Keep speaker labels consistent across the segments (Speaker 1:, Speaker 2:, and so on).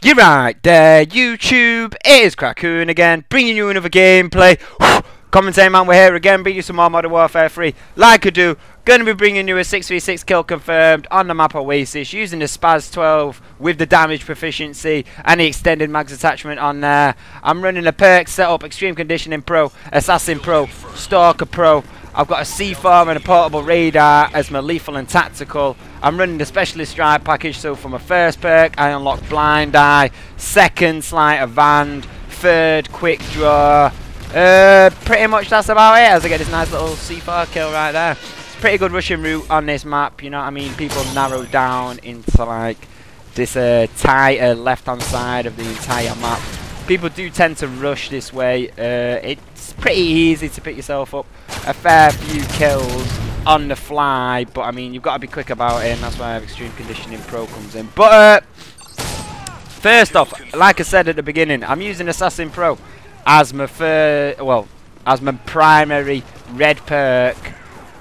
Speaker 1: You're right there, YouTube. It is Crackoon again, bringing you another gameplay. Commentating man, we're here again, bringing you some more Modern Warfare 3. Like I do, going to be bringing you a 6v6 kill confirmed on the map Oasis, using the SPAS-12 with the damage proficiency and the extended mags attachment on there. I'm running a perk setup, Extreme Conditioning Pro, Assassin Pro, Stalker Pro. I've got a C4 and a portable radar as my lethal and tactical. I'm running the specialist strike package, so for my first perk I unlock blind eye, second sleight of hand, third quick draw. Pretty much that's about it, as I get this nice little C4 kill right there. It's a pretty good rushing route on this map, you know what I mean? People narrow down into like this tighter left hand side of the entire map. People do tend to rush this way. It's pretty easy to pick yourself up a fair few kills on the fly, but I mean, you've got to be quick about it, and that's why Extreme Conditioning Pro comes in. But first off, like I said at the beginning, I'm using Assassin Pro as my as my primary red perk,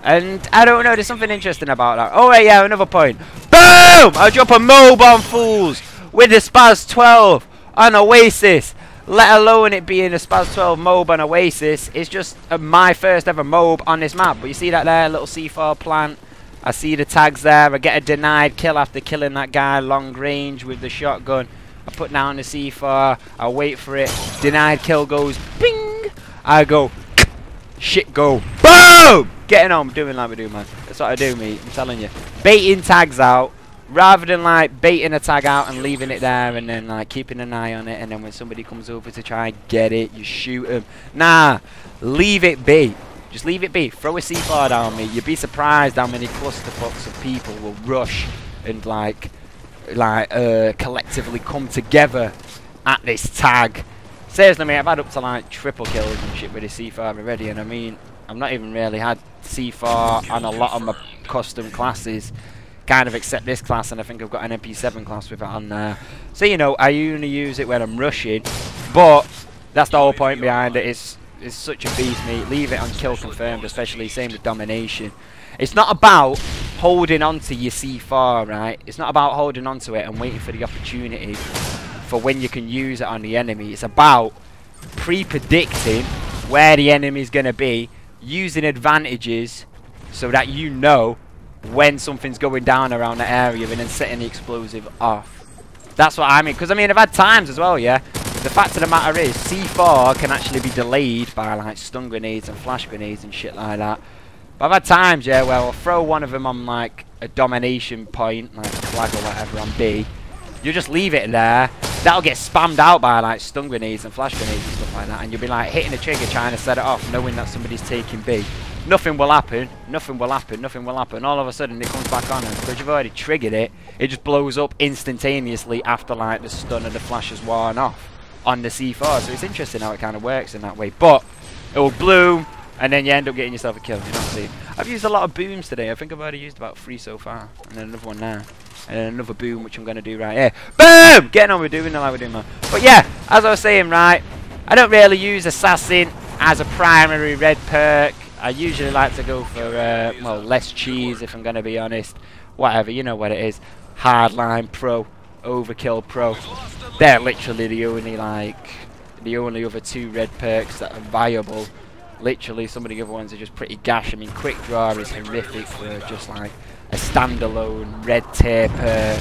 Speaker 1: and I don't know, there's something interesting about that. Oh yeah, another point. Boom! I drop a MOAB on fools with the SPAS-12 on Oasis. Let alone it being a SPAS-12 MOAB on Oasis. It's just my first ever MOAB on this map. But you see that there, little C4 plant. I see the tags there. I get a denied kill after killing that guy long range with the shotgun. I put down the C4. I wait for it. Denied kill goes ping. I go shit go boom. Getting on, doing like we do, man. That's what I do, mate. I'm telling you. Baiting tags out. Rather than like baiting a tag out and leaving it there and then like keeping an eye on it, and then when somebody comes over to try and get it, you shoot them. Nah, leave it be. Just leave it be. Throw a C4 down me. You'd be surprised how many clusterfucks of people will rush and like collectively come together at this tag. Seriously, mate, I've had up to like triple kills and shit with this C4 already, and I mean, I've not even really had C4 on a lot of my custom classes. Kind of except this class, and I think I've got an MP7 class with it on there. So you know, I only use it when I'm rushing, but that's the whole point behind it. It's such a beast, mate. Leave it on kill confirmed, especially same with domination. It's not about holding on to your C4, right? It's not about holding on to it and waiting for the opportunity for when you can use it on the enemy. It's about pre-predicting where the enemy's going to be, using advantages so that you know when something's going down around the area, and then setting the explosive off. That's what I mean. Because I mean, I've had times as well, yeah. The fact of the matter is, C4 can actually be delayed by like stun grenades and flash grenades and shit like that. But I've had times, yeah, where I'll throw one of them on like a domination point, like a flag or whatever on B. You just leave it there. That'll get spammed out by like stun grenades and flash grenades and stuff like that, and you'll be like hitting the trigger trying to set it off, knowing that somebody's taking B. Nothing will happen, nothing will happen, nothing will happen. All of a sudden it comes back on, and because you've already triggered it, it just blows up instantaneously after like the stun and the flash has worn off on the C4. So it's interesting how it kind of works in that way. But it will bloom, and then you end up getting yourself a kill. You know what I'm saying? I've used a lot of booms today. I think I've already used about 3 so far, and then another one now, and then another boom, which I'm going to do right here. Boom! Getting on with doing like we're doing, man. But yeah, as I was saying, right, I don't really use Assassin as a primary red perk. I usually like to go for, well, less cheese, if I'm going to be honest. Whatever, you know what it is. Hardline Pro, Overkill Pro. They're literally the only other 2 red perks that are viable. Literally, some of the other ones are just pretty gash. I mean, Quick Draw is horrific for just like a standalone red tier perk.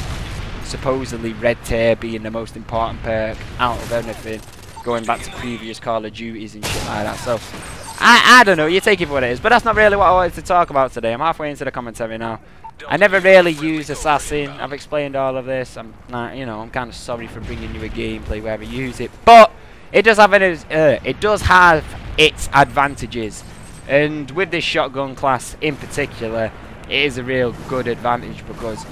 Speaker 1: Supposedly red tier being the most important perk out of anything, going back to previous Call of Duties and shit like that. So I don't know, you take it for what it is, but that's not really what I wanted to talk about today. I'm halfway into the commentary now. I never really use Assassin. I've explained all of this. I'm not, you know, I'm kind of sorry for bringing you a gameplay where I use it, but it does have its advantages, and with this shotgun class in particular, it is a real good advantage, because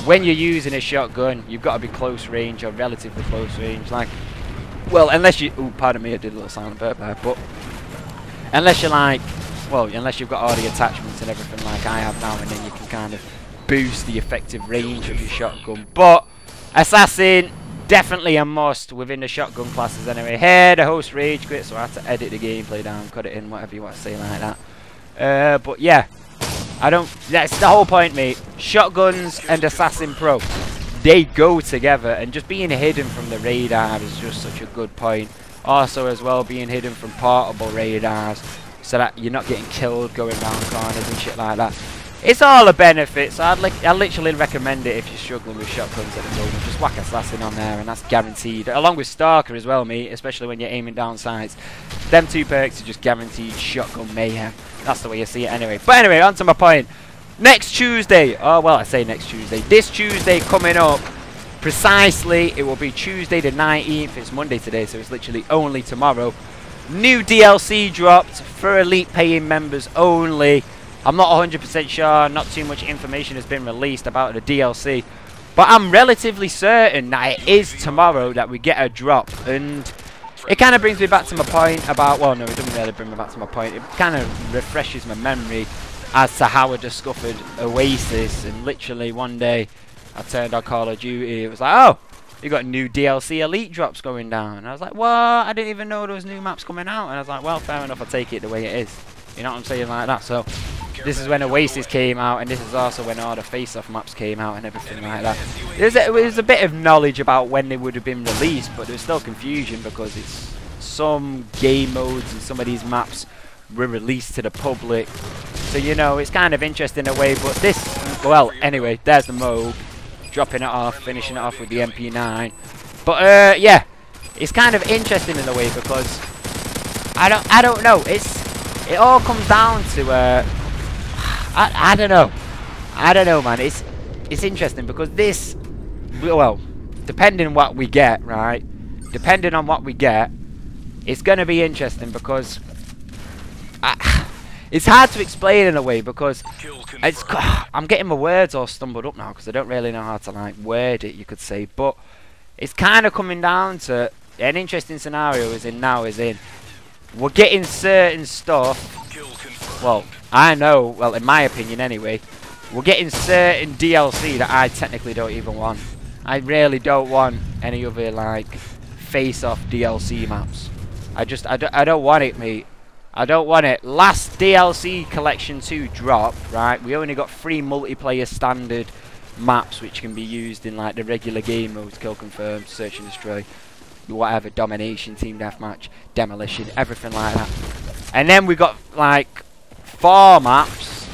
Speaker 1: when you're using a shotgun, you've got to be close range or relatively close range. Like, well, unless you, oh, pardon me, I did a little silent burp there, but unless you're like, well, unless you've got all the attachments and everything like I have now, and then you can kind of boost the effective range of your shotgun. But Assassin, definitely a must within the shotgun classes anyway. Here, the host rage quit, so I had to edit the gameplay down, cut it in, whatever you want to say like that. But yeah, that's the whole point, mate. Shotguns and Assassin Pro. they go together, and just being hidden from the radar is just such a good point. Also as well, being hidden from portable radars, so that you're not getting killed going around corners and shit like that. It's all a benefit, so I literally recommend it if you're struggling with shotguns at the moment. Just whack a assassin on there and that's guaranteed. Along with Stalker as well, mate, especially when you're aiming down sights. Them 2 perks are just guaranteed shotgun mayhem. That's the way you see it anyway. But anyway, on to my point. Next Tuesday, oh well, I say next Tuesday. This Tuesday coming up, precisely, it will be Tuesday the 19th. It's Monday today, so it's literally only tomorrow. New DLC dropped for Elite paying members only. I'm not 100% sure, not too much information has been released about the DLC, but I'm relatively certain that it is tomorrow that we get a drop, and it kind of brings me back to my point about, well no, it doesn't really bring me back to my point, it kind of refreshes my memory as to how I discovered Oasis, and literally one day I turned on Call of Duty, it was like, oh, you got new DLC Elite drops going down, and I was like, what, I didn't even know there was new maps coming out, and I was like, well, fair enough, I'll take it the way it is, you know what I'm saying, like that. So this is when Oasis came out, and this is also when all the face-off maps came out and everything like that. There was a bit of knowledge about when they would have been released, but there was still confusion because it's some game modes and some of these maps were released to the public. So, you know, it's kind of interesting in a way, but this, well, anyway, there's the MOAB, dropping it off, finishing it off with the MP9. But, yeah, it's kind of interesting in a way because I don't know, it all comes down to, I don't know, man. It's interesting because this, well, depending on what we get, right? Depending on what we get, it's going to be interesting because it's hard to explain in a way because I'm getting my words all stumbled up now because I don't really know how to like word it, you could say. But it's kind of coming down to an interesting scenario is in we're getting certain stuff. Well, I know, well, in my opinion anyway, we're getting certain DLC that I technically don't even want. I really don't want any other, like, face-off DLC maps. I don't want it, mate. I don't want it. Last DLC Collection 2 drop, right, we only got 3 multiplayer standard maps which can be used in, like, the regular game modes, kill confirm, search and destroy, whatever, domination, team deathmatch, demolition, everything like that. And then we got, like, 4 maps,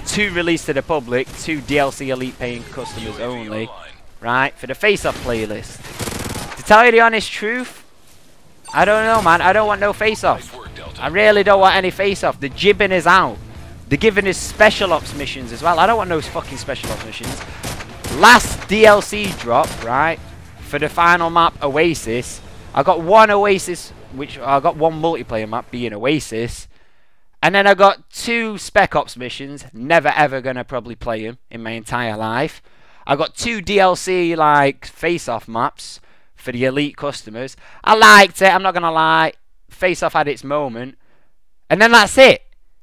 Speaker 1: 2 released to the public, 2 DLC Elite paying customers only, right, for the face-off playlist. To tell you the honest truth, I don't know, man. I don't want no face-off. I really don't want any face-off. The jibbing is out. They're giving us special ops missions as well. I don't want those fucking special ops missions. Last DLC drop, right, for the final map, Oasis. I got 1 Oasis, which I got 1 multiplayer map being Oasis. And then I got 2 Spec Ops missions, never ever gonna probably play them in my entire life. I got 2 DLC like face-off maps for the Elite customers. I liked it, I'm not gonna lie. Face-off had its moment. And then that's it.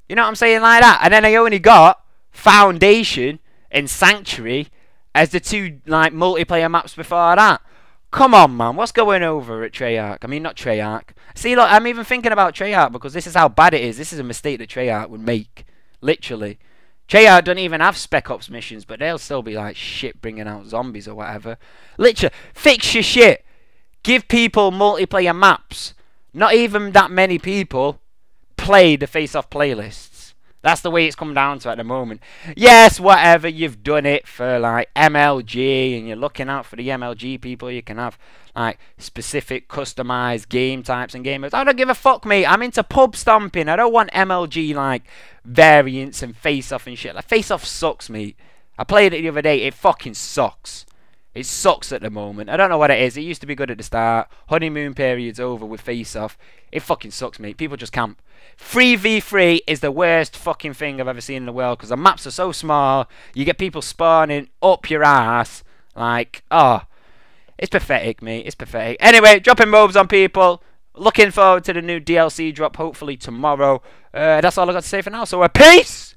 Speaker 1: You know what I'm saying, like that. And then I only got Foundation and Sanctuary as the 2 like multiplayer maps before that. Come on, man. What's going over at Treyarch? I mean, not Treyarch. See, look, I'm even thinking about Treyarch because this is how bad it is. This is a mistake that Treyarch would make. Literally. Treyarch don't even have Spec Ops missions, but they'll still be like shit bringing out zombies or whatever. Literally, fix your shit. Give people multiplayer maps. Not even that many people play the face-off playlists. That's the way it's come down to at the moment. Yes, whatever, you've done it for like MLG and you're looking out for the MLG people. You can have like specific customized game types and game modes. I don't give a fuck, mate. I'm into pub stomping. I don't want MLG like variants and face-off and shit. Like face-off sucks, mate. I played it the other day. It fucking sucks. It sucks at the moment. I don't know what it is. It used to be good at the start. Honeymoon period's over with face-off. It fucking sucks, mate. People just camp. 3v3 is the worst fucking thing I've ever seen in the world because the maps are so small. You get people spawning up your ass. Like, oh, it's pathetic, mate. It's pathetic. Anyway, dropping MOABs on people. Looking forward to the new DLC drop, hopefully tomorrow. That's all I got to say for now. So, peace!